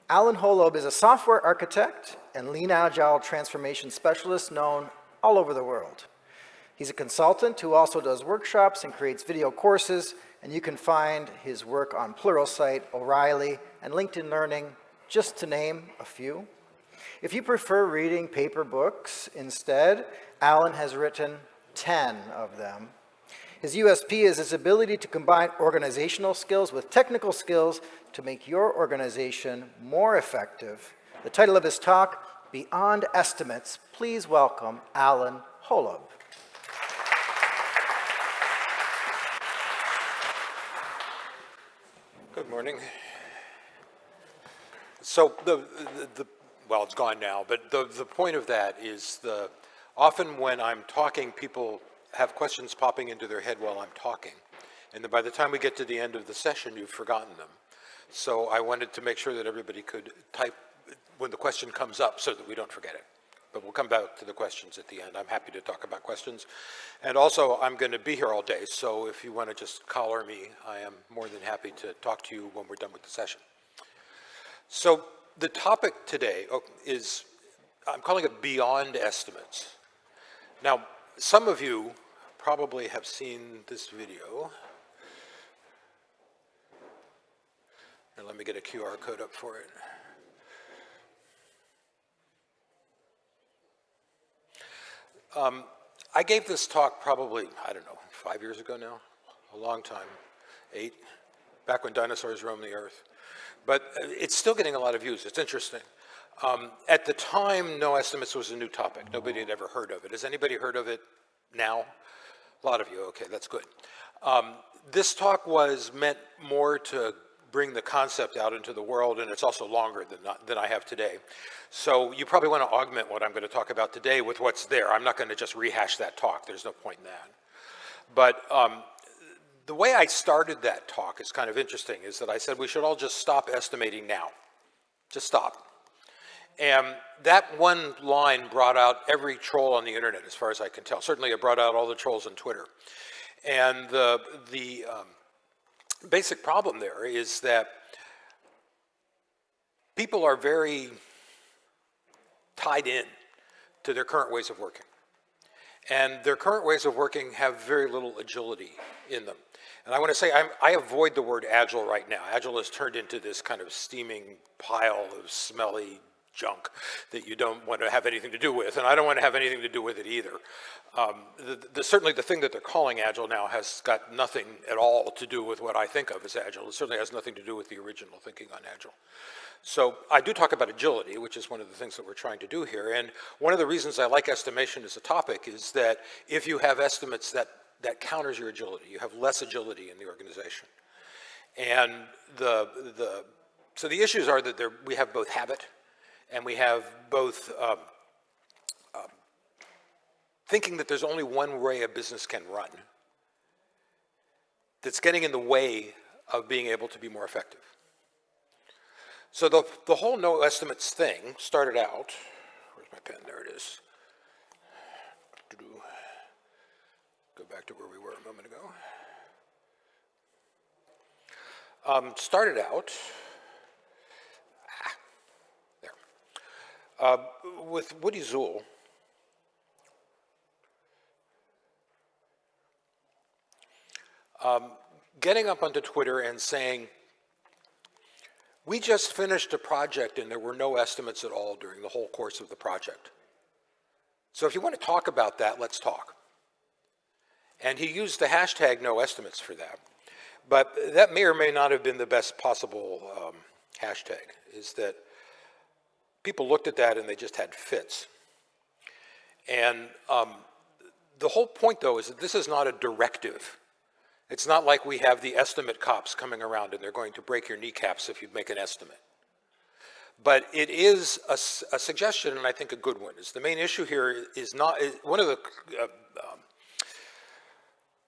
Alan Holub is a software architect and lean agile transformation specialist known all over the world. He's a consultant who also does workshops and creates video courses, and you can find his work on Pluralsight, O'Reilly, and LinkedIn Learning, just to name a few. If you prefer reading paper books instead, Alan has written 10 of them. His USP is his ability to combine organizational skills with technical skills to make your organization more effective. The title of his talk, Beyond Estimates. Please welcome Alan Holub. Good morning. So well, it's gone now, but the point of that is often when I'm talking, people have questions popping into their head while I'm talking. And then by the time we get to the end of the session, you've forgotten them. So I wanted to make sure that everybody could type when the question comes up so that we don't forget it. But we'll come back to the questions at the end. I'm happy to talk about questions. And also, I'm going to be here all day, so if you want to just collar me, I am more than happy to talk to you when we're done with the session. So the topic today is, I'm calling it Beyond Estimates. Now, some of you probably have seen this video. And let me get a QR code up for it. I gave this talk probably, I don't know, 5 years ago now, a long time, 8, back when dinosaurs roamed the earth. But it's still getting a lot of views. It's interesting. At the time, no estimates was a new topic. Nobody had ever heard of it. Has anybody heard of it now? A lot of you, okay, that's good. This talk was meant more to bring the concept out into the world, and it's also longer than I have today. So you probably want to augment what I'm going to talk about today with what's there. I'm not going to just rehash that talk. There's no point in that. But the way I started that talk is kind of interesting, is that I said we should all just stop estimating now. Just stop. And that one line brought out every troll on the internet, as far as I can tell. Certainly it brought out all the trolls on Twitter. And the basic problem there is that people are very tied in to their current ways of working. And their current ways of working have very little agility in them. And I want to say, I avoid the word agile right now. Agile has turned into this kind of steaming pile of smelly junk that you don't want to have anything to do with, and I don't want to have anything to do with it either. Certainly the thing that they're calling agile now has got nothing at all to do with what I think of as agile. It certainly has nothing to do with the original thinking on agile. So I do talk about agility, which is one of the things that we're trying to do here, and one of the reasons I like estimation as a topic is that if you have estimates that counters your agility, you have less agility in the organization. And so the issues are that we have both habit, and we have both thinking that there's only one way a business can run that's getting in the way of being able to be more effective. So the whole no estimates thing started out, where's my pen? There it is. Go back to where we were a moment ago. Started out with Woody Zuhl. Getting up onto Twitter and saying, we just finished a project and there were no estimates at all during the whole course of the project. So if you want to talk about that, let's talk. And he used the hashtag no estimates for that. But that may or may not have been the best possible hashtag, is that people looked at that and they just had fits. And the whole point, though, is that this is not a directive. It's not like we have the estimate cops coming around and they're going to break your kneecaps if you make an estimate. But it is a suggestion, and I think a good one. The main issue here is not, one of the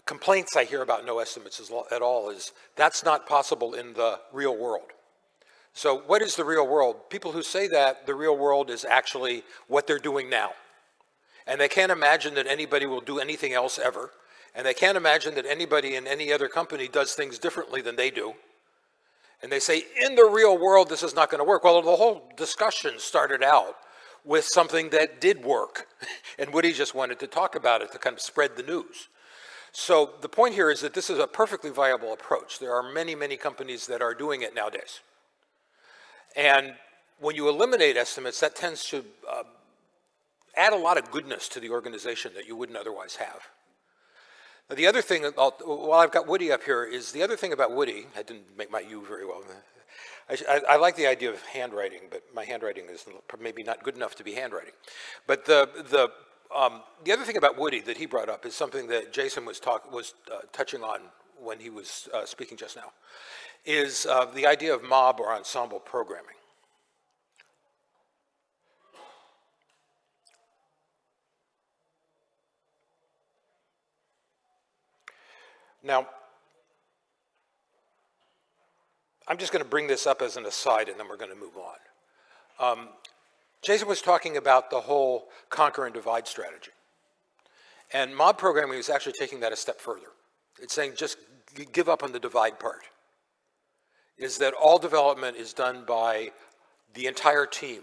complaints I hear about no estimates at all is that's not possible in the real world. So what is the real world? People who say that the real world is actually what they're doing now. And they can't imagine that anybody will do anything else ever. And they can't imagine that anybody in any other company does things differently than they do. And they say, in the real world, this is not going to work. Well, the whole discussion started out with something that did work. And Woody just wanted to talk about it to kind of spread the news. So the point here is that this is a perfectly viable approach. There are many, many companies that are doing it nowadays. And when you eliminate estimates, that tends to add a lot of goodness to the organization that you wouldn't otherwise have. Now, the other thing, while I've got Woody up here, is the other thing about Woody, I didn't make my U very well. I like the idea of handwriting, but my handwriting is maybe not good enough to be handwriting. But the other thing about Woody that he brought up is something that Jason was touching on when he was speaking just now, is the idea of mob or ensemble programming. Now, I'm just going to bring this up as an aside, and then we're going to move on. Jason was talking about the whole conquer and divide strategy. And mob programming is actually taking that a step further. It's saying just give up on the divide part. Is that all development is done by the entire team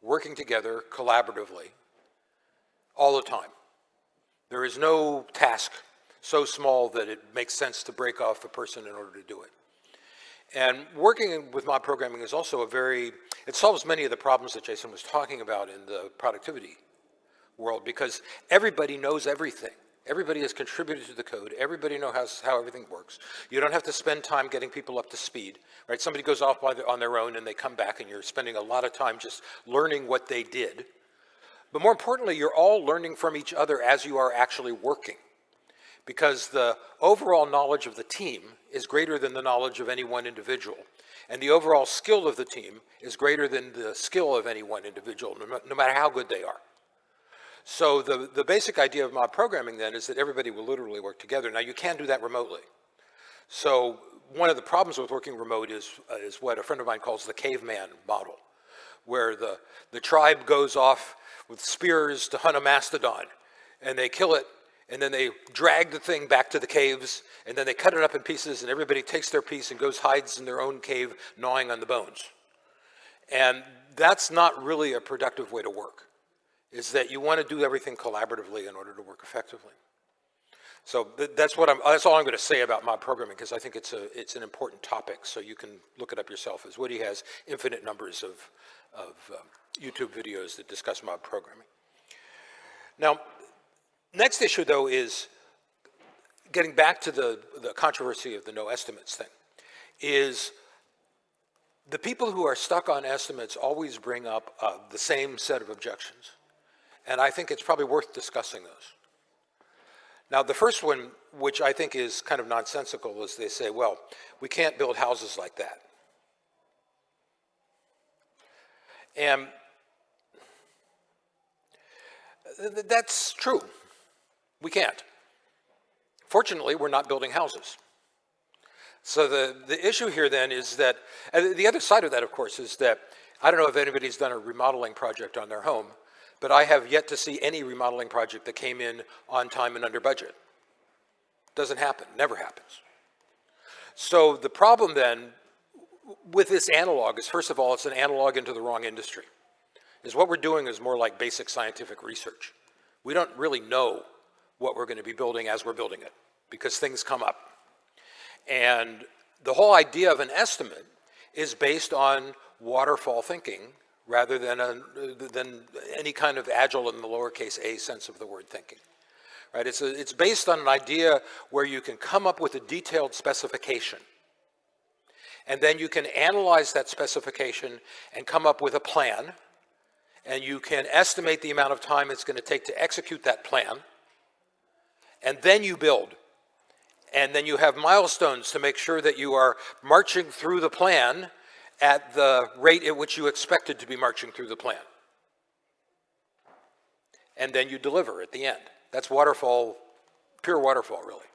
working together collaboratively all the time. There is no task so small that it makes sense to break off a person in order to do it. And working with mob programming is also it solves many of the problems that Jason was talking about in the productivity world, because everybody knows everything. Everybody has contributed to the code. Everybody knows how everything works. You don't have to spend time getting people up to speed, right? Somebody goes off on their own and they come back and you're spending a lot of time just learning what they did. But more importantly, you're all learning from each other as you are actually working, because the overall knowledge of the team is greater than the knowledge of any one individual. And the overall skill of the team is greater than the skill of any one individual, no matter how good they are. So the basic idea of mob programming then is that everybody will literally work together. Now, you can do that remotely. So one of the problems with working remote is what a friend of mine calls the caveman model, where the tribe goes off with spears to hunt a mastodon, and they kill it, and then they drag the thing back to the caves, and then they cut it up in pieces, and everybody takes their piece and hides in their own cave, gnawing on the bones. And that's not really a productive way to work, is that you want to do everything collaboratively in order to work effectively. So that's all I'm going to say about mob programming, because I think it's an important topic, so you can look it up yourself, as Woody has infinite numbers of YouTube videos that discuss mob programming. Now, next issue, though, is getting back to the controversy of the no estimates thing, is the people who are stuck on estimates always bring up the same set of objections. And I think it's probably worth discussing those. Now, the first one, which I think is kind of nonsensical, is they say, well, we can't build houses like that. And that's true. We can't. Fortunately, we're not building houses. So the issue here then is that, the other side of that, of course, is that I don't know if anybody's done a remodeling project on their home, but I have yet to see any remodeling project that came in on time and under budget. Doesn't happen, never happens. So the problem then with this analog is, first of all, it's an analog into the wrong industry. Is what we're doing is more like basic scientific research. We don't really know what we're going to be building as we're building it, because things come up. And the whole idea of an estimate is based on waterfall thinking rather than any kind of agile in the lowercase a sense of the word thinking. Right? It's based on an idea where you can come up with a detailed specification, and then you can analyze that specification and come up with a plan, and you can estimate the amount of time it's going to take to execute that plan, and then you build. And then you have milestones to make sure that you are marching through the plan at the rate at which you expected to be marching through the plan. And then you deliver at the end. That's waterfall, pure waterfall, really.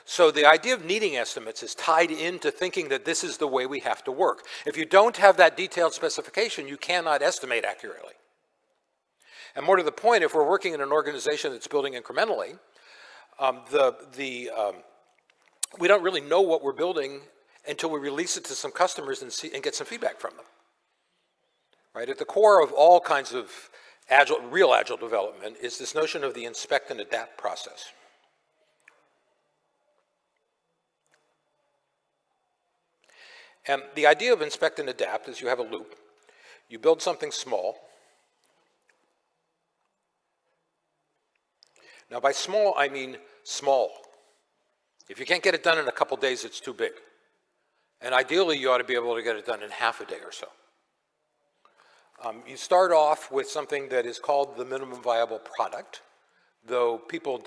So the idea of needing estimates is tied into thinking that this is the way we have to work. If you don't have that detailed specification, you cannot estimate accurately. And more to the point, if we're working in an organization that's building incrementally, we don't really know what we're building until we release it to some customers and get some feedback from them. Right? At the core of all kinds of real agile development is this notion of the inspect and adapt process. And the idea of inspect and adapt is you have a loop. You build something small. Now by small, I mean small. If you can't get it done in a couple days, it's too big. And ideally, you ought to be able to get it done in half a day or so. You start off with something that is called the minimum viable product, though people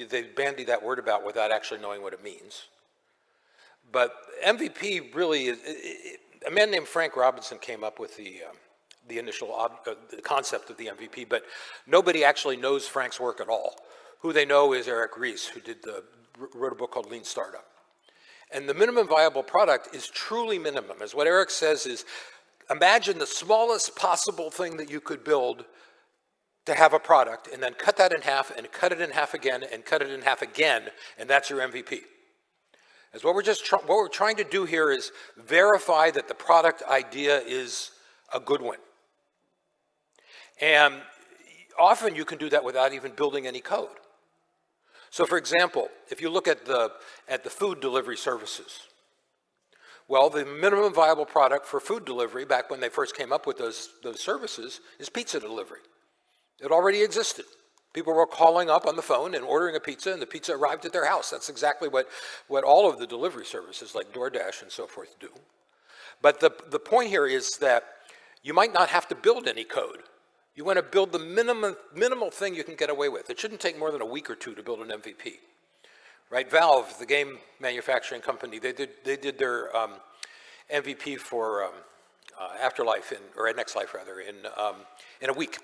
they bandy that word about without actually knowing what it means. But MVP really is, a man named Frank Robinson came up with the initial the concept of the MVP, but nobody actually knows Frank's work at all. Who they know is Eric Ries, who wrote a book called Lean Startup. And the minimum viable product is truly minimum. As what Eric says is, imagine the smallest possible thing that you could build to have a product, and then cut that in half, and cut it in half again, and cut it in half again, and that's your MVP. As what we're trying to do here is verify that the product idea is a good one. And often you can do that without even building any code. So for example, if you look at the food delivery services, well, the minimum viable product for food delivery back when they first came up with those services is pizza delivery. It already existed. People were calling up on the phone and ordering a pizza, and the pizza arrived at their house. That's exactly what all of the delivery services like DoorDash and so forth do. But the point here is that you might not have to build any code. You want to build the minimal thing you can get away with. It shouldn't take more than a week or two to build an MVP. Right? Valve, the game manufacturing company, they did their MVP for Afterlife, or Next Life rather, in a week.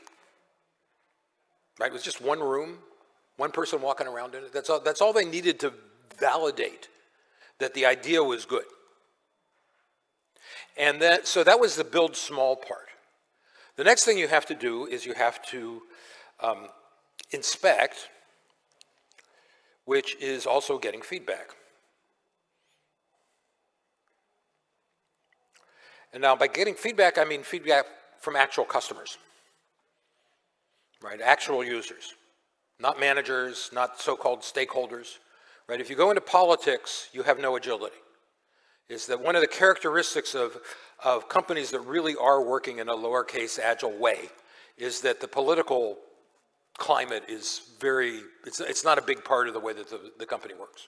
Right? It was just one room, one person walking around in it. That's all they needed to validate that the idea was good. And so that was the build small part. The next thing you have to do is you have to inspect, which is also getting feedback. And now by getting feedback, I mean feedback from actual customers. Right, actual users, not managers, not so-called stakeholders, right? If you go into politics, you have no agility. Is that one of the characteristics of companies that really are working in a lowercase agile way is that the political climate is it's not a big part of the way that the company works.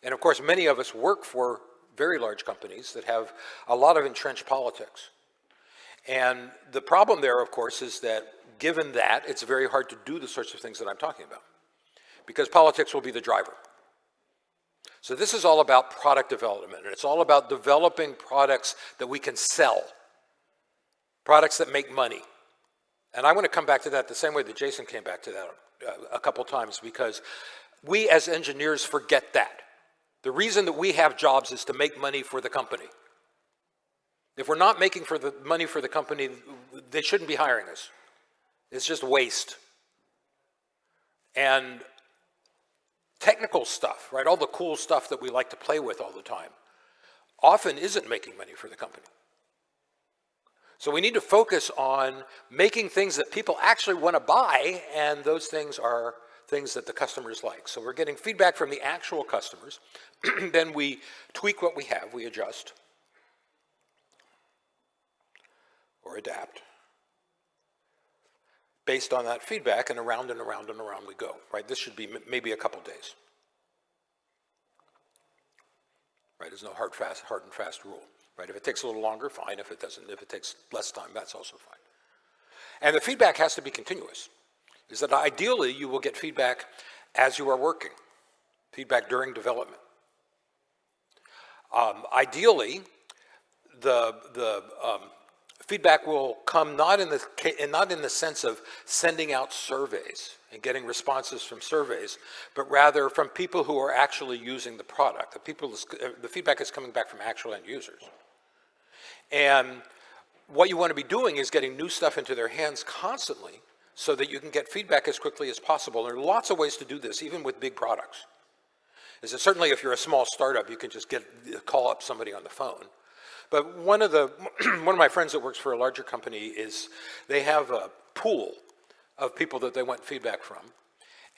And of course, many of us work for very large companies that have a lot of entrenched politics. And the problem there, of course, is that given that, it's very hard to do the sorts of things that I'm talking about, because politics will be the driver. So this is all about product development, and it's all about developing products that we can sell, products that make money. And I want to come back to that the same way that Jason came back to that a couple times, because we as engineers forget that. The reason that we have jobs is to make money for the company. If we're not making money for the company, they shouldn't be hiring us. It's just waste. And technical stuff, right, all the cool stuff that we like to play with all the time, often isn't making money for the company. So we need to focus on making things that people actually want to buy, and those things are things that the customers like. So we're getting feedback from the actual customers. Then we tweak what we have, we adjust or adapt based on that feedback, and around and around and around we go, right? This should be maybe a couple days. Right, there's no hard and fast rule, right? If it takes a little longer, fine. If it doesn't, if it takes less time, that's also fine. And the feedback has to be continuous. Is that ideally you will get feedback as you are working, feedback during development. Ideally, the feedback will come not in the sense of sending out surveys and getting responses from surveys, but rather from people who are actually using the product. The feedback is coming back from actual end users. And what you want to be doing is getting new stuff into their hands constantly so that you can get feedback as quickly as possible. There are lots of ways to do this, even with big products. is that certainly if you're a small startup, you can just call up somebody on the phone. But one of my friends that works for a larger company is they have a pool of people that they want feedback from,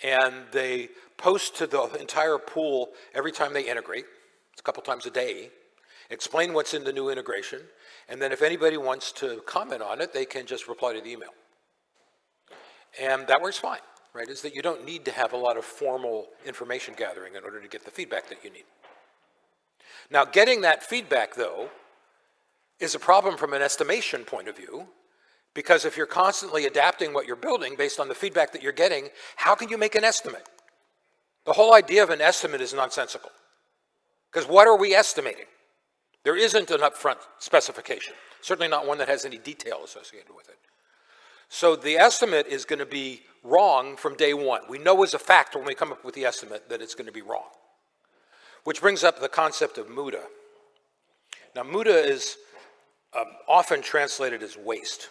and they post to the entire pool every time they integrate. It's a couple times a day. Explain what's in the new integration, and then if anybody wants to comment on it, they can just reply to the email. And that works fine, right? Is that you don't need to have a lot of formal information gathering in order to get the feedback that you need. Now, getting that feedback, though, is a problem from an estimation point of view, because if you're constantly adapting what you're building based on the feedback that you're getting, how can you make an estimate? The whole idea of an estimate is nonsensical. Because what are we estimating? There isn't an upfront specification, certainly not one that has any detail associated with it. So the estimate is going to be wrong from day one. We know as a fact when we come up with the estimate that it's going to be wrong. Which brings up the concept of muda. Now, muda is often translated as waste.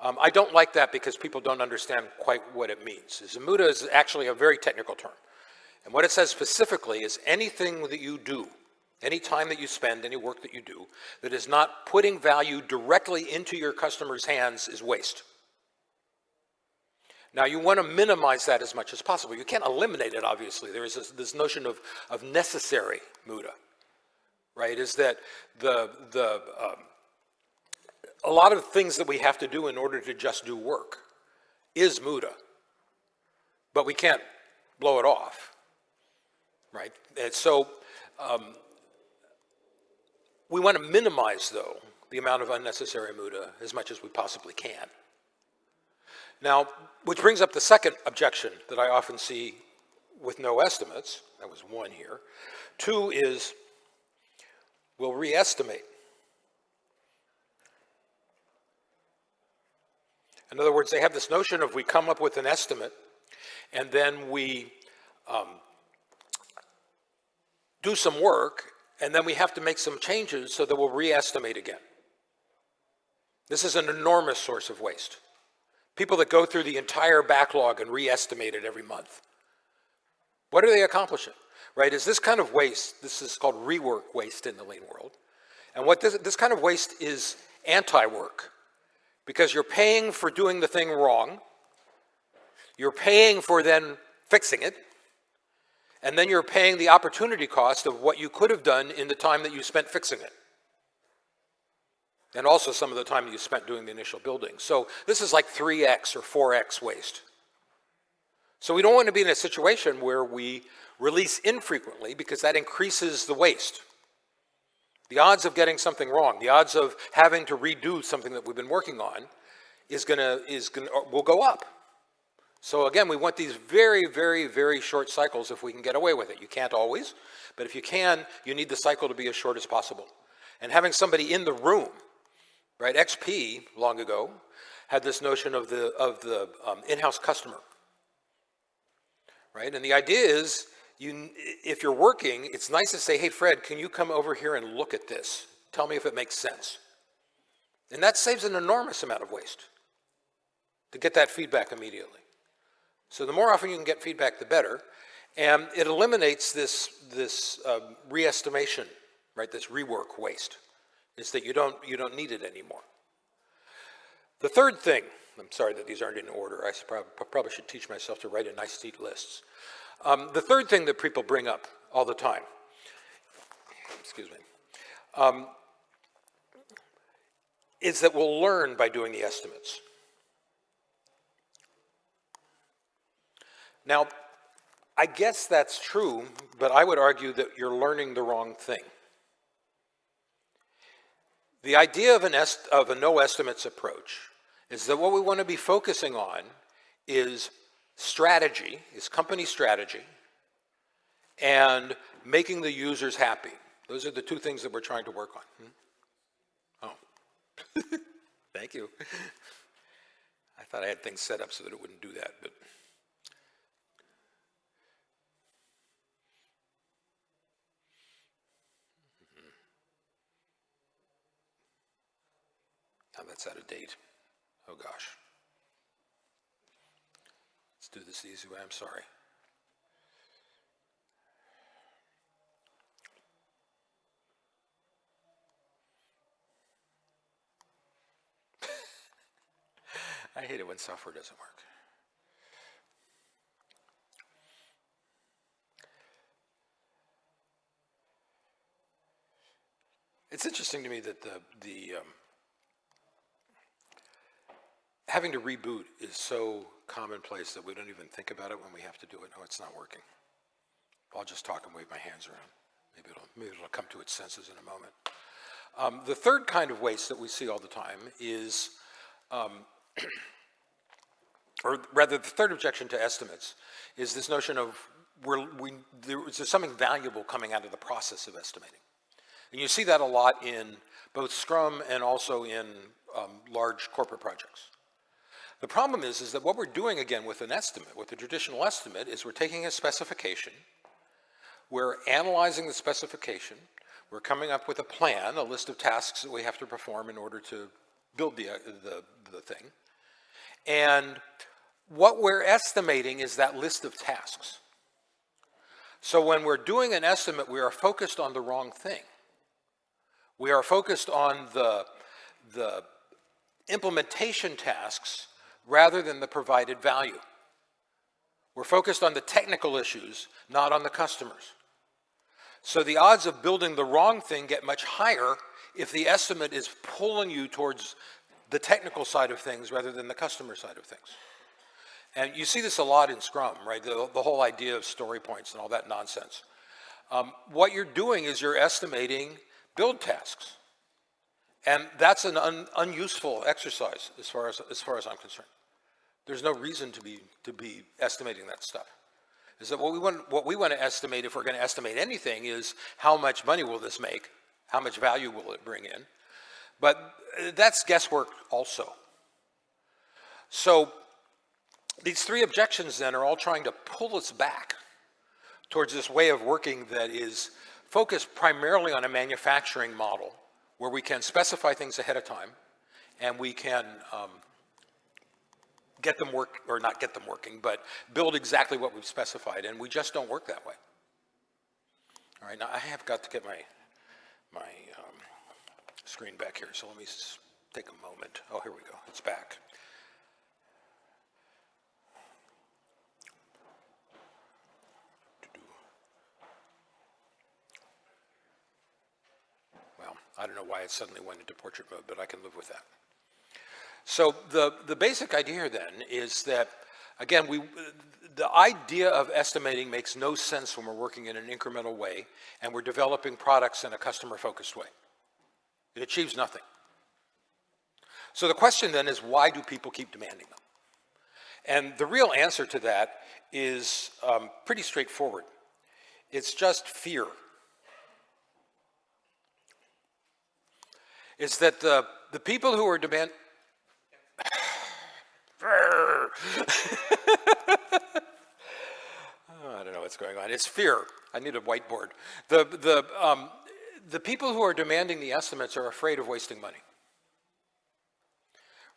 I don't like that because people don't understand quite what it means. Muda is actually a very technical term. And what it says specifically is anything that you do, any time that you spend, any work that you do, that is not putting value directly into your customer's hands is waste. Now, you want to minimize that as much as possible. You can't eliminate it, obviously. There is this notion of necessary muda, right? Is that a lot of things that we have to do in order to just do work is muda, but we can't blow it off, right? And so we want to minimize, though, the amount of unnecessary muda as much as we possibly can. Now, which brings up the second objection that I often see with no estimates. That was one here. Two is, we'll re-estimate. In other words, they have this notion of we come up with an estimate, and then we do some work, and then we have to make some changes so that we'll re-estimate again. This is an enormous source of waste. People that go through the entire backlog and re-estimate it every month. What are they accomplishing, right? Is this kind of waste, this is called rework waste in the lean world. And what this kind of waste is anti-work, because you're paying for doing the thing wrong, you're paying for then fixing it, and then you're paying the opportunity cost of what you could have done in the time that you spent fixing it. And also some of the time that you spent doing the initial building. So this is like 3x or 4x waste. So we don't want to be in a situation where we release infrequently because that increases the waste. The odds of getting something wrong, the odds of having to redo something that we've been working on will go up. So again, we want these very, very, very short cycles if we can get away with it. You can't always, but if you can, you need the cycle to be as short as possible. And having somebody in the room, right? XP, long ago, had this notion of the in-house customer, right? And the idea is, if you're working, it's nice to say, hey, Fred, can you come over here and look at this? Tell me if it makes sense. And that saves an enormous amount of waste to get that feedback immediately. So the more often you can get feedback, the better. And it eliminates this re-estimation, right? This rework waste. Is that you don't need it anymore. The third thing, I'm sorry that these aren't in order. I probably should teach myself to write in nice neat lists. The third thing that people bring up all the time, excuse me, is that we'll learn by doing the estimates. Now, I guess that's true, but I would argue that you're learning the wrong thing. The idea of a no estimates approach is that what we want to be focusing on is strategy, is company strategy, and making the users happy. Those are the two things that we're trying to work on. Oh, thank you. I thought I had things set up so that it wouldn't do that, but. Now that's out of date. Oh gosh. Let's do this the easy way, I'm sorry. I hate it when software doesn't work. It's interesting to me that the having to reboot is so commonplace that we don't even think about it when we have to do it. No, it's not working. I'll just talk and wave my hands around. Maybe it'll come to its senses in a moment. The third kind of waste that we see all the time is, or rather the third objection to estimates is this notion of there's something valuable coming out of the process of estimating. And you see that a lot in both Scrum and also in large corporate projects. The problem is that what we're doing again with an estimate, with a traditional estimate, is we're taking a specification, we're analyzing the specification, we're coming up with a plan, a list of tasks that we have to perform in order to build the thing. And what we're estimating is that list of tasks. So when we're doing an estimate, we are focused on the wrong thing. We are focused on the implementation tasks rather than the provided value. We're focused on the technical issues, not on the customers. So the odds of building the wrong thing get much higher if the estimate is pulling you towards the technical side of things rather than the customer side of things. And you see this a lot in Scrum, right? The whole idea of story points and all that nonsense. What you're doing is you're estimating build tasks. And that's an unuseful exercise as far as I'm concerned. There's no reason to be estimating that stuff. Is that what we want to estimate, if we're going to estimate anything, is how much money will this make? How much value will it bring in? But that's guesswork also. So these three objections then are all trying to pull us back towards this way of working that is focused primarily on a manufacturing model where we can specify things ahead of time and we can get them work, or not get them working, but build exactly what we've specified, and we just don't work that way. All right, now I have got to get my screen back here, so let me take a moment. Oh, here we go, it's back. Well, I don't know why it suddenly went into portrait mode, but I can live with that. So the basic idea then is that, again, the idea of estimating makes no sense when we're working in an incremental way and we're developing products in a customer-focused way. It achieves nothing. So the question then is, why do people keep demanding them? And the real answer to that is pretty straightforward. It's just fear. It's that the people who are demanding... I don't know what's going on. It's fear. I need a whiteboard. The people who are demanding the estimates are afraid of wasting money.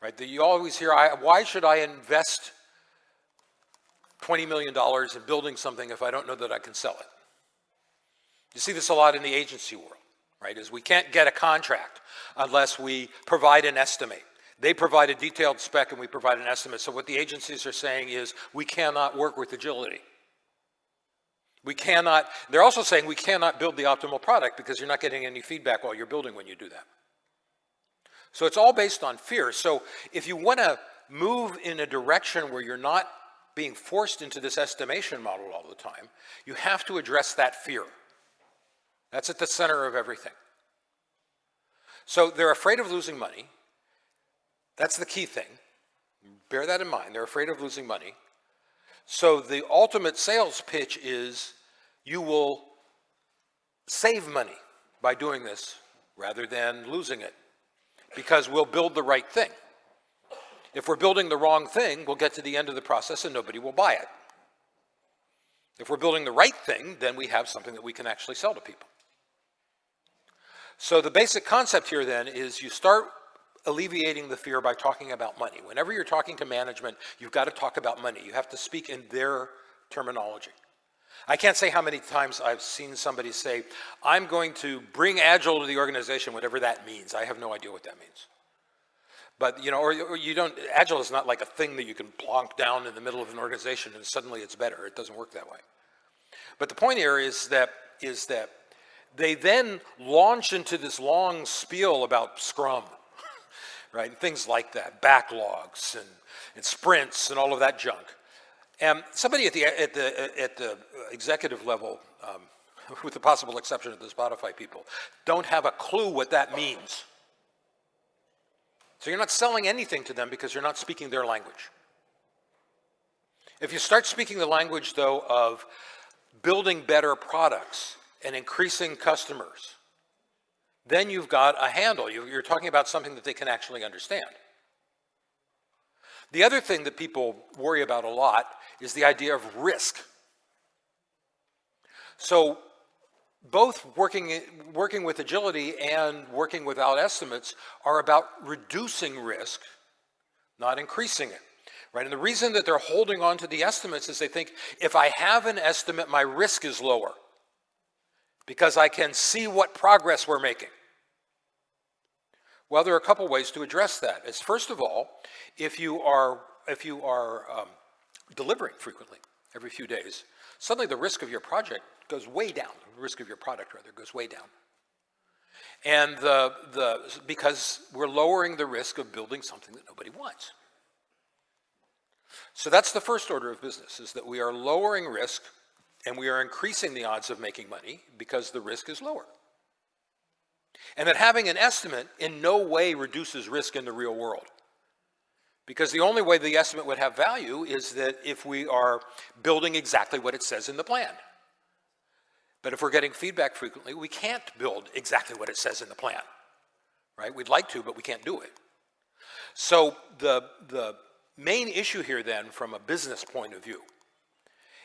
Right? You always hear, why should I invest $20 million in building something if I don't know that I can sell it? You see this a lot in the agency world, right? Is we can't get a contract unless we provide an estimate. They provide a detailed spec and we provide an estimate. So what the agencies are saying is we cannot work with agility. They're also saying we cannot build the optimal product because you're not getting any feedback while you're building when you do that. So it's all based on fear. So if you want to move in a direction where you're not being forced into this estimation model all the time, you have to address that fear. That's at the center of everything. So they're afraid of losing money. That's the key thing. Bear that in mind. They're afraid of losing money. So the ultimate sales pitch is you will save money by doing this rather than losing it, because we'll build the right thing. If we're building the wrong thing, we'll get to the end of the process and nobody will buy it. If we're building the right thing, then we have something that we can actually sell to people. So the basic concept here then is you start alleviating the fear by talking about money. Whenever you're talking to management, you've got to talk about money. You have to speak in their terminology. I can't say how many times I've seen somebody say, I'm going to bring Agile to the organization, whatever that means. I have no idea what that means. But, or you don't, Agile is not like a thing that you can plonk down in the middle of an organization and suddenly it's better. It doesn't work that way. But the point here is that they then launch into this long spiel about Scrum, right? And things like that, backlogs and sprints and all of that junk. And somebody at the executive level, with the possible exception of the Spotify people, don't have a clue what that means. So you're not selling anything to them because you're not speaking their language. If you start speaking the language, though, of building better products and increasing customers, then you've got a handle. You're talking about something that they can actually understand. The other thing that people worry about a lot is the idea of risk. So both working with agility and working without estimates are about reducing risk, not increasing it, right? And the reason that they're holding on to the estimates is they think, if I have an estimate, my risk is lower because I can see what progress we're making. Well, there are a couple ways to address that. It's first of all, if you are delivering frequently, every few days, suddenly the risk of your project goes way down. The risk of your product, rather, goes way down. And because we're lowering the risk of building something that nobody wants. So that's the first order of business, is that we are lowering risk and we are increasing the odds of making money because the risk is lower. And that having an estimate in no way reduces risk in the real world. Because the only way the estimate would have value is that if we are building exactly what it says in the plan. But if we're getting feedback frequently, we can't build exactly what it says in the plan, right? We'd like to, but we can't do it. So the main issue here then, from a business point of view,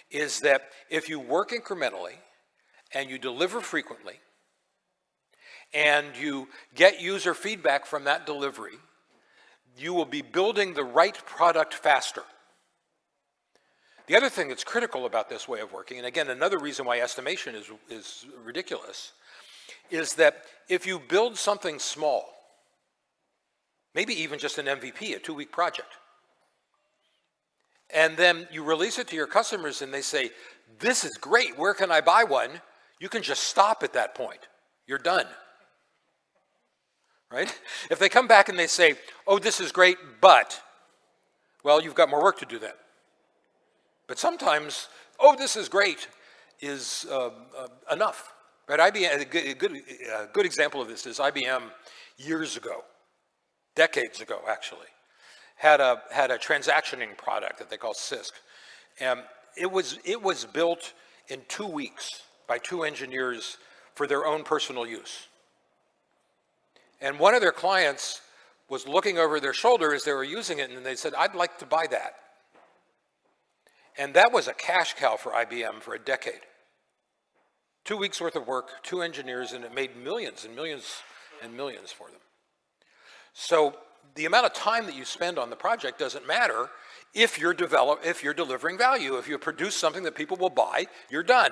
is that if you work incrementally and you deliver frequently and you get user feedback from that delivery, you will be building the right product faster. The other thing that's critical about this way of working, and again, another reason why estimation is ridiculous, is that if you build something small, maybe even just an MVP, a 2-week project, and then you release it to your customers and they say, this is great, where can I buy one? You can just stop at that point. You're done. Right? If they come back and they say, oh, this is great, but, well, you've got more work to do then. But sometimes, oh, this is great, is enough. Right? IBM, a good example of this is IBM years ago, decades ago actually, had a transactioning product that they call CISC. And it was built in 2 weeks by 2 engineers for their own personal use. And one of their clients was looking over their shoulder as they were using it, and they said, I'd like to buy that. And that was a cash cow for IBM for a decade. 2 weeks worth of work, 2 engineers, and it made millions and millions and millions for them. So the amount of time that you spend on the project doesn't matter if you're delivering value. If you produce something that people will buy, you're done.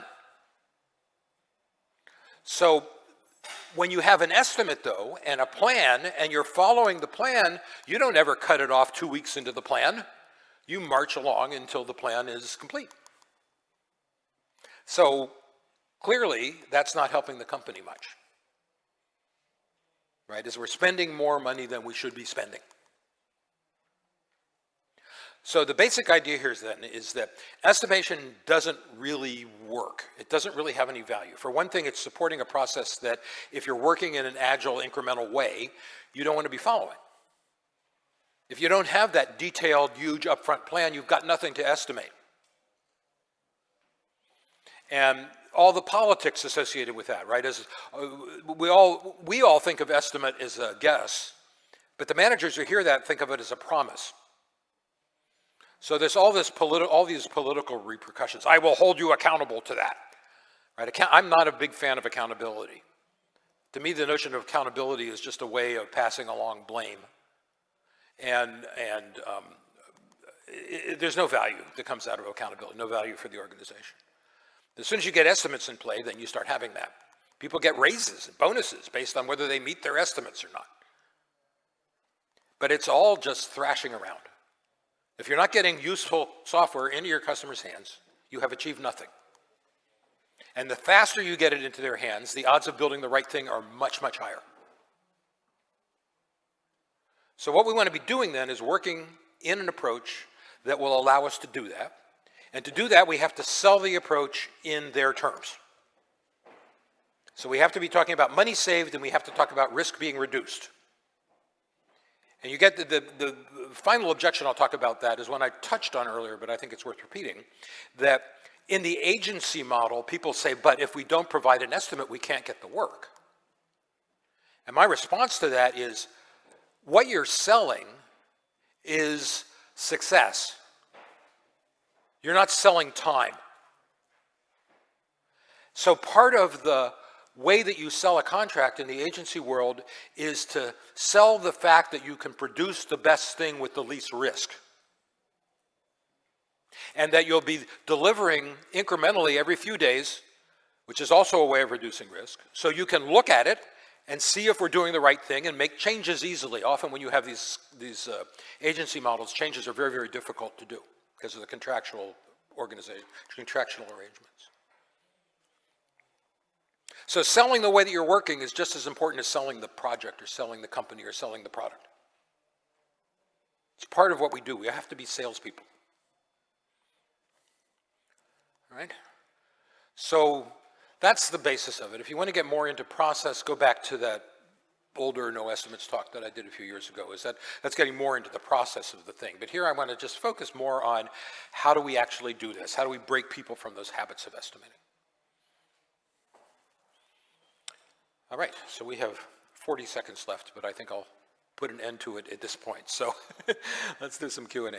So when you have an estimate, though, and a plan, and you're following the plan, you don't ever cut it off 2 weeks into the plan. You march along until the plan is complete. So clearly, that's not helping the company much, right? As we're spending more money than we should be spending. So the basic idea here then is that estimation doesn't really work. It doesn't really have any value. For one thing, it's supporting a process that if you're working in an agile, incremental way, you don't want to be following. If you don't have that detailed, huge upfront plan, you've got nothing to estimate. And all the politics associated with that, right? As we all think of estimate as a guess, but the managers who hear that think of it as a promise. So there's all these political repercussions. I will hold you accountable to that. Right? I'm not a big fan of accountability. To me, the notion of accountability is just a way of passing along blame. And there's no value that comes out of accountability, no value for the organization. As soon as you get estimates in play, then you start having that. People get raises and bonuses based on whether they meet their estimates or not. but it's all just thrashing around. If you're not getting useful software into your customers' hands, you have achieved nothing. And the faster you get it into their hands, the odds of building the right thing are much, much higher. So what we want to be doing then is working in an approach that will allow us to do that. And to do that, we have to sell the approach in their terms. So we have to be talking about money saved, and we have to talk about risk being reduced. And you get the final objection I'll talk about that is one I touched on earlier, but I think it's worth repeating, that in the agency model, people say, but if we don't provide an estimate, we can't get the work. And my response to that is, what you're selling is success. You're not selling time. So part of the way that you sell a contract in the agency world is to sell the fact that you can produce the best thing with the least risk. And that you'll be delivering incrementally every few days, which is also a way of reducing risk. So you can look at it and see if we're doing the right thing and make changes easily. Often when you have these agency models, changes are very, very difficult to do because of the contractual arrangements. So selling the way that you're working is just as important as selling the project or selling the company or selling the product. It's part of what we do. We have to be salespeople. All right? So that's the basis of it. If you want to get more into process, go back to that older no estimates talk that I did a few years ago. That's getting more into the process of the thing. But here I want to just focus more on how do we actually do this? How do we break people from those habits of estimating? All right, so we have 40 seconds left, but I think I'll put an end to it at this point. So let's do some Q&A.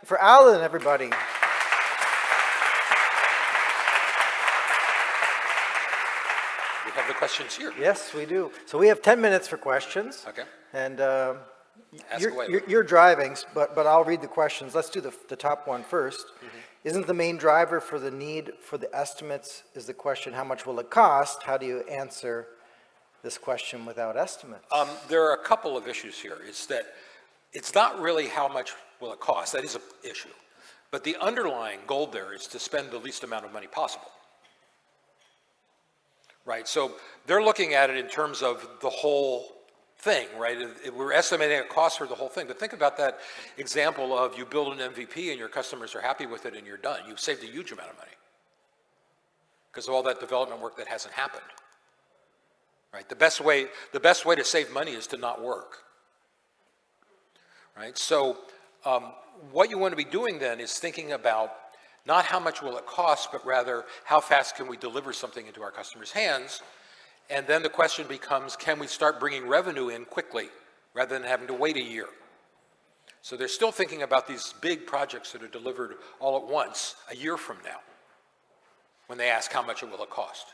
For Alan, everybody. We have the questions here. Yes, we do. So we have 10 minutes for questions. Okay. And Ask away. you're driving, but I'll read the questions. Let's do the top one first. Mm-hmm. Isn't the main driver for the need for the estimates is the question, how much will it cost? How do you answer this question without estimates? There are a couple of issues here. It's that it's not really how much will it cost. That is an issue. But the underlying goal there is to spend the least amount of money possible. Right, so they're looking at it in terms of the whole thing, right? We're estimating a cost for the whole thing, but think about that example of you build an MVP and your customers are happy with it and you're done. You've saved a huge amount of money because of all that development work that hasn't happened, right? The best way to save money is to not work, right? So what you want to be doing then is thinking about not how much will it cost, but rather how fast can we deliver something into our customers' hands. And then the question becomes, can we start bringing revenue in quickly rather than having to wait a year? So they're still thinking about these big projects that are delivered all at once a year from now when they ask how much it will cost.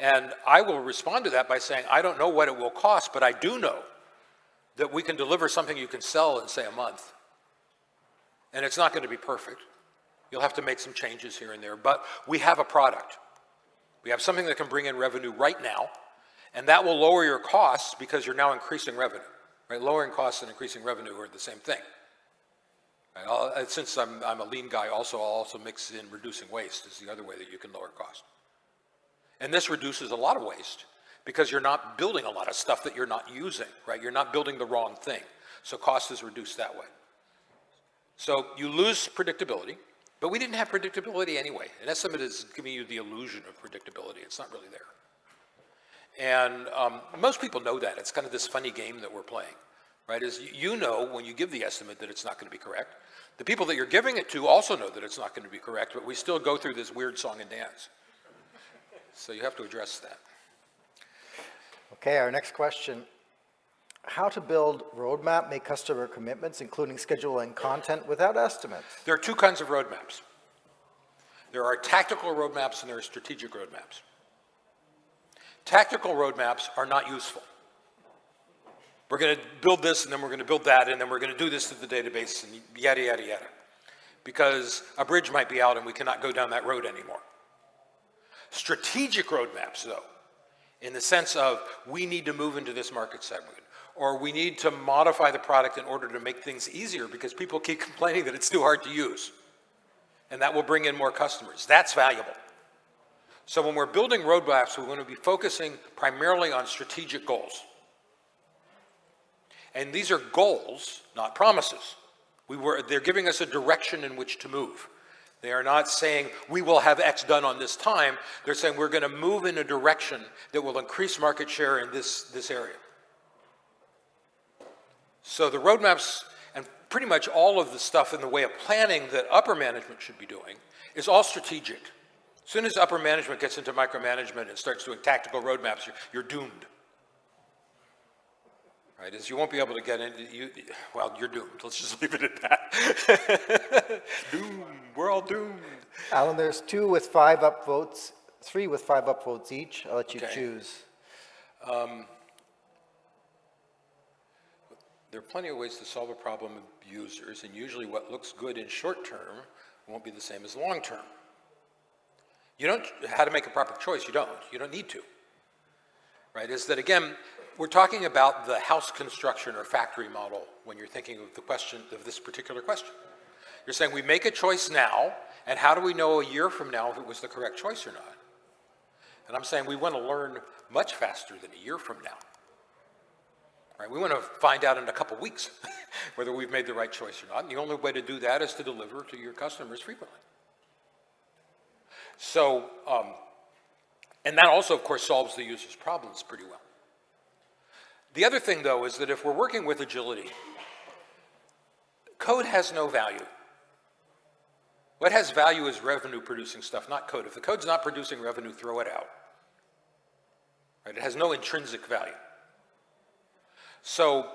And I will respond to that by saying, I don't know what it will cost, but I do know that we can deliver something you can sell in, say, a month. And it's not going to be perfect. You'll have to make some changes here and there, but we have a product. We have something that can bring in revenue right now, and that will lower your costs because you're now increasing revenue. Right? Lowering costs and increasing revenue are the same thing. Right? Since I'm a lean guy, I'll also mix in reducing waste is the other way that you can lower cost. And this reduces a lot of waste because you're not building a lot of stuff that you're not using. Right? You're not building the wrong thing, so cost is reduced that way. So you lose predictability. But we didn't have predictability anyway. An estimate is giving you the illusion of predictability. It's not really there. And most people know that. It's kind of this funny game that we're playing, right? Is you know when you give the estimate that it's not going to be correct. The people that you're giving it to also know that it's not going to be correct, but we still go through this weird song and dance. So you have to address that. Okay, our next question. How to build roadmap, make customer commitments, including schedule and content without estimates? There are two kinds of roadmaps. There are tactical roadmaps and there are strategic roadmaps. Tactical roadmaps are not useful. We're going to build this and then we're going to build that and then we're going to do this to the database and yada, yada, yada. Because a bridge might be out and we cannot go down that road anymore. Strategic roadmaps, though, in the sense of we need to move into this market segment, or we need to modify the product in order to make things easier because people keep complaining that it's too hard to use. And that will bring in more customers. That's valuable. So when we're building roadmaps, we want to be focusing primarily on strategic goals. And these are goals, not promises. They're giving us a direction in which to move. They are not saying, we will have X done on this time. They're saying, we're going to move in a direction that will increase market share in this area. So the roadmaps, and pretty much all of the stuff in the way of planning that upper management should be doing, is all strategic. As soon as upper management gets into micromanagement and starts doing tactical roadmaps, you're doomed. Right, as you won't be able to get into, well, you're doomed. Let's just leave it at that. Doomed, we're all doomed. Alan, there's 2 with 5 upvotes, 3 with 5 upvotes each. I'll let you choose. There are plenty of ways to solve a problem of users, and usually what looks good in short term won't be the same as long term. You don't, how to make a proper choice, you don't need to. Right, is that again, we're talking about the house construction or factory model when you're thinking of the question, of this particular question. You're saying we make a choice now, and how do we know a year from now if it was the correct choice or not? And I'm saying we want to learn much faster than a year from now. Right, we want to find out in a couple weeks whether we've made the right choice or not, and the only way to do that is to deliver to your customers frequently. So, and that also, of course, solves the user's problems pretty well. The other thing, though, is that if we're working with agility, code has no value. What has value is revenue-producing stuff, not code. If the code's not producing revenue, throw it out. Right? It has no intrinsic value. So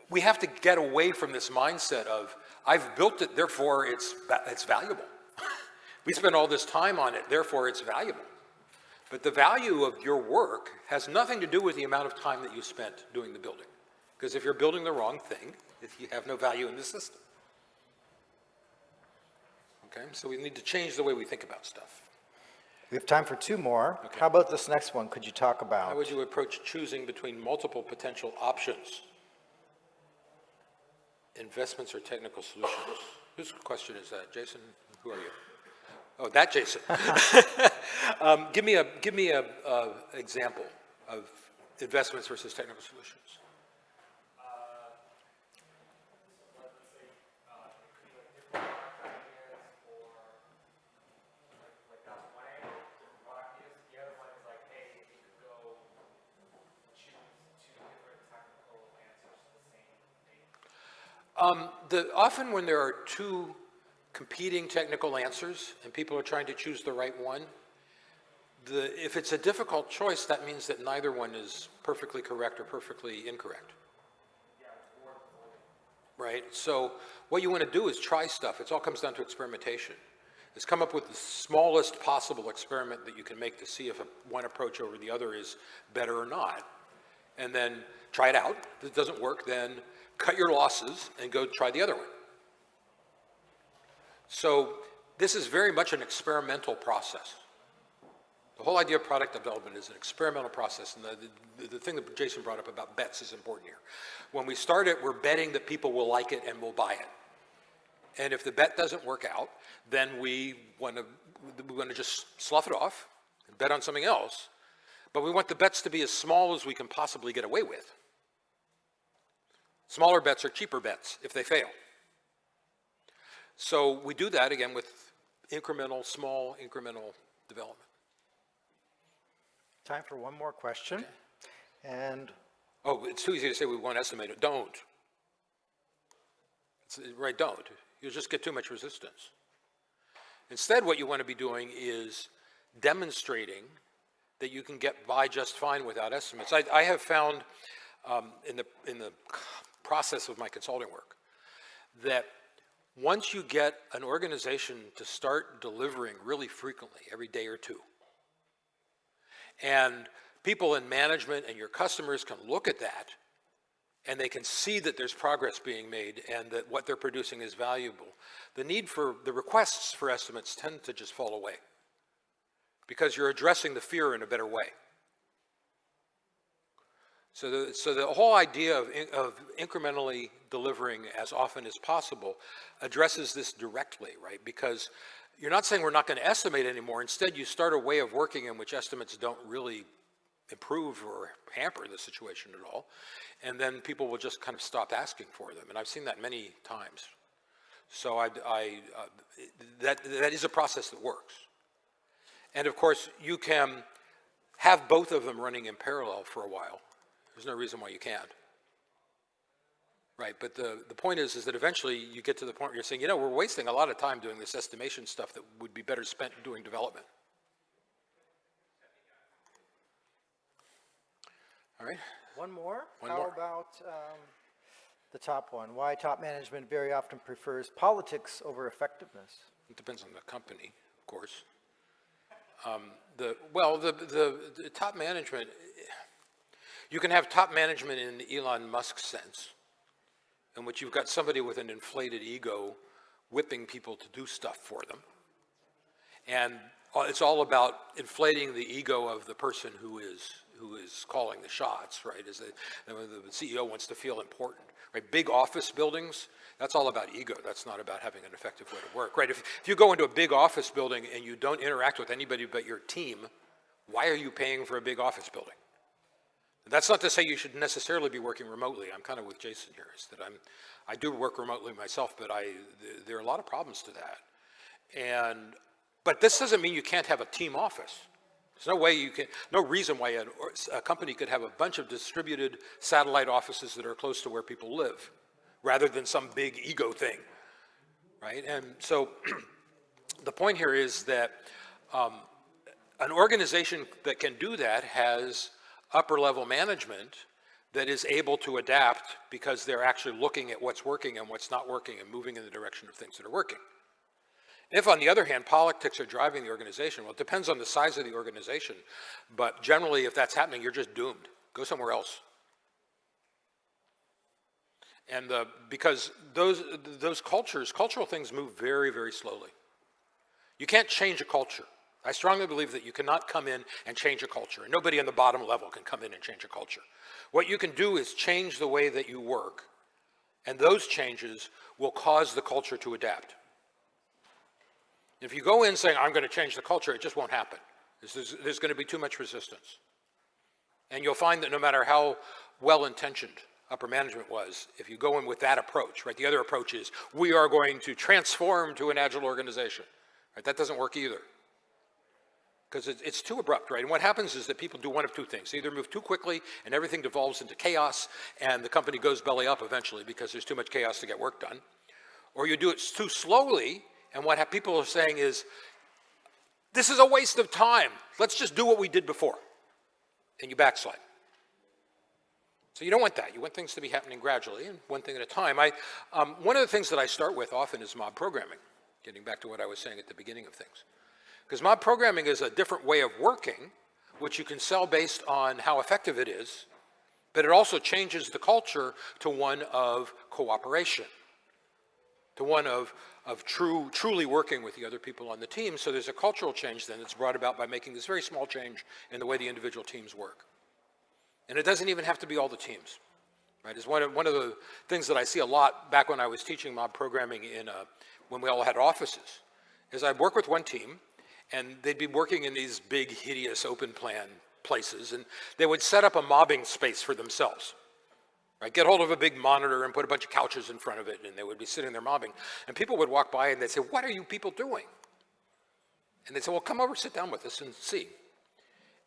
we have to get away from this mindset of, I've built it, therefore it's valuable. We spent all this time on it, therefore it's valuable. But the value of your work has nothing to do with the amount of time that you spent doing the building. Because if you're building the wrong thing, you have no value in the system. Okay, so we need to change the way we think about stuff. We have time for 2 more. Okay. How about this next one? Could you talk about? How would you approach choosing between multiple potential options? Investments or technical solutions? Whose question is that? Jason, who are you? Oh, that Jason. Give me a example of investments versus technical solutions. Often when there are 2 competing technical answers and people are trying to choose the right one, if it's a difficult choice, that means that neither one is perfectly correct or perfectly incorrect. Right? So what you want to do is try stuff. It all comes down to experimentation. Is come up with the smallest possible experiment that you can make to see if one approach over the other is better or not. And then try it out. If it doesn't work, then cut your losses and go try the other one. So this is very much an experimental process. The whole idea of product development is an experimental process, and the thing that Jason brought up about bets is important here. When we start it, we're betting that people will like it and will buy it. And if the bet doesn't work out, then we want to just slough it off and bet on something else. But we want the bets to be as small as we can possibly get away with. Smaller bets are cheaper bets if they fail. So we do that, again, with small incremental development. Time for one more question. Okay. And oh, it's too easy to say we won't estimate it. Don't. Don't. You'll just get too much resistance. Instead, what you want to be doing is demonstrating that you can get by just fine without estimates. I have found in the process of my consulting work that once you get an organization to start delivering really frequently, every day or 2, and people in management and your customers can look at that and they can see that there's progress being made and that what they're producing is valuable, the requests for estimates tend to just fall away. because you're addressing the fear in a better way. So the whole idea of incrementally delivering as often as possible addresses this directly, right? Because you're not saying we're not going to estimate anymore. Instead, you start a way of working in which estimates don't really improve or hamper the situation at all. And then people will just kind of stop asking for them. And I've seen that many times. So that is a process that works. And of course, you can have both of them running in parallel for a while. There's no reason why you can't. Right, but the point is that eventually you get to the point where you're saying, you know, we're wasting a lot of time doing this estimation stuff that would be better spent doing development. All right. One more? One How more. about the top one? Why top management very often prefers politics over effectiveness? It depends on the company, of course. The top management, you can have top management in Elon Musk's sense, in which you've got somebody with an inflated ego whipping people to do stuff for them. And it's all about inflating the ego of the person who is calling the shots, right? The CEO wants to feel important, right? Big office buildings, that's all about ego. That's not about having an effective way to work, right? If you go into a big office building and you don't interact with anybody but your team, why are you paying for a big office building? That's not to say you should necessarily be working remotely. I'm kind of with Jason here, is that I do work remotely myself, but there are a lot of problems to that. But this doesn't mean you can't have a team office. There's no reason why a company could have a bunch of distributed satellite offices that are close to where people live, rather than some big ego thing, right? And so the point here is that an organization that can do that has upper level management that is able to adapt because they're actually looking at what's working and what's not working and moving in the direction of things that are working. If, on the other hand, politics are driving the organization, well, it depends on the size of the organization, but generally, if that's happening, you're just doomed. Go somewhere else. And because those cultural things move very, very slowly. You can't change a culture. I strongly believe that you cannot come in and change a culture, and nobody on the bottom level can come in and change a culture. What you can do is change the way that you work, and those changes will cause the culture to adapt. If you go in saying, I'm going to change the culture, it just won't happen. There's going to be too much resistance. And you'll find that no matter how well-intentioned upper management was, if you go in with that approach, right, the other approach is, we are going to transform to an agile organization. Right, that doesn't work either. Because it's too abrupt, right? And what happens is that people do one of two things. They either move too quickly and everything devolves into chaos and the company goes belly up eventually because there's too much chaos to get work done. Or you do it too slowly, and what people are saying is, this is a waste of time. Let's just do what we did before. And you backslide. So you don't want that. You want things to be happening gradually and one thing at a time. One of the things that I start with often is mob programming, getting back to what I was saying at the beginning of things. Because mob programming is a different way of working, which you can sell based on how effective it is, but it also changes the culture to one of cooperation, to one of truly working with the other people on the team. So there's a cultural change then that's brought about by making this very small change in the way the individual teams work. And it doesn't even have to be all the teams, right? It's one of the things that I see a lot back when I was teaching mob programming when we all had offices, is I'd work with one team, and they'd be working in these big, hideous, open plan places, and they would set up a mobbing space for themselves. Right? Get hold of a big monitor and put a bunch of couches in front of it, and they would be sitting there mobbing. And people would walk by and they'd say, what are you people doing? And they'd say, well, come over, sit down with us and see.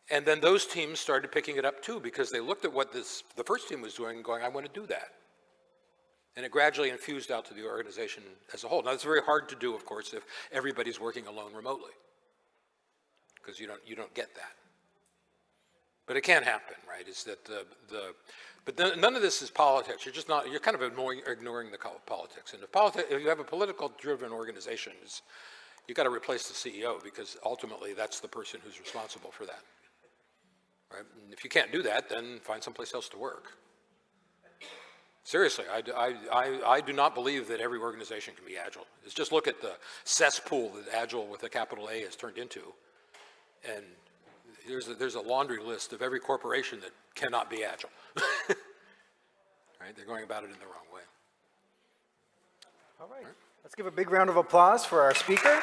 And then those teams started picking it up too, because they looked at what the first team was doing and going, I want to do that. And it gradually infused out to the organization as a whole. Now, it's very hard to do, of course, if everybody's working alone remotely, because you don't get that. But it can happen, right? Is that but none of this is politics. You're kind of ignoring the politics. And if you have a political-driven organization, you've got to replace the CEO, because ultimately that's the person who's responsible for that. Right? And if you can't do that, then find someplace else to work. Seriously, I do not believe that every organization can be agile. Just look at the cesspool that agile with a capital A has turned into. And there's a laundry list of every corporation that cannot be agile. Right? They're going about it in the wrong way. All right. Let's give a big round of applause for our speaker.